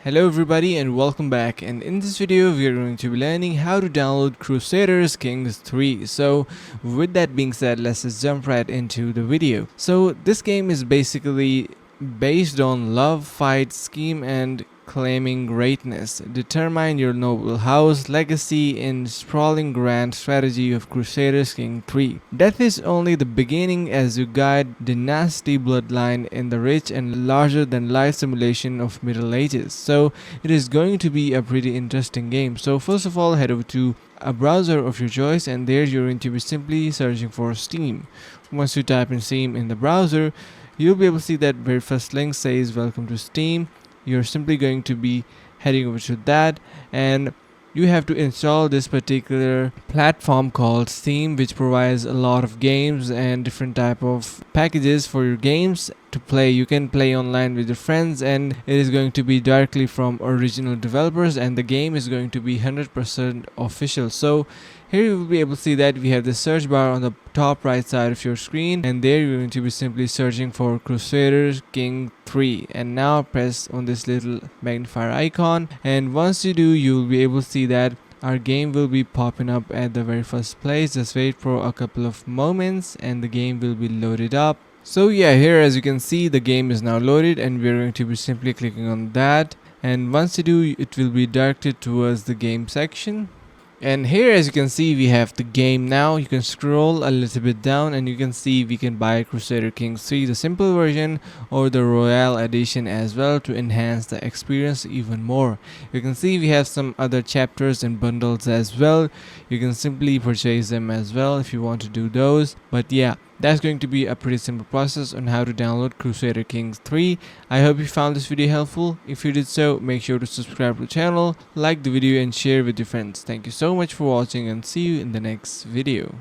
Hello everybody and welcome back, and in this video we are going to be learning how to download Crusader Kings III. So with that being said, let's just jump right into the video. So this game is basically based on love, fight, scheme and claiming greatness. Determine your noble house legacy in sprawling grand strategy of Crusader King III. Death is only the beginning as you guide dynasty bloodline in the rich and larger than life simulation of Middle Ages. So it is going to be a pretty interesting game. So first of all, head over to a browser of your choice, and there you're going to be simply searching for Steam. Once you type in Steam in the browser, you'll be able to see that very first link says welcome to Steam. You're simply going to be heading over to that, and you have to install this particular platform called Steam, which provides a lot of games and different type of packages for your games to play. You can play online with your friends, and it is going to be directly from original developers, and the game is going to be 100% official. So here you will be able to see that we have the search bar on the top right side of your screen, and there you're going to be simply searching for Crusader King III, and now press on this little magnifier icon, and once you do, you will be able to see that our game will be popping up at the very first place. Just wait for a couple of moments and the game will be loaded up. So yeah, here as you can see, the game is now loaded, and we're going to be simply clicking on that, and once you do, it will be directed towards the game section. And here as you can see, we have the game now. You can scroll a little bit down and you can see we can buy Crusader Kings III, the simple version or the Royal edition as well, to enhance the experience even more. You can see we have some other chapters and bundles as well. You can simply purchase them as well if you want to do those. But yeah, that's going to be a pretty simple process on how to download Crusader Kings III. I hope you found this video helpful. If you did so, make sure to subscribe to the channel, like the video and share with your friends. Thank you so much for watching, and see you in the next video.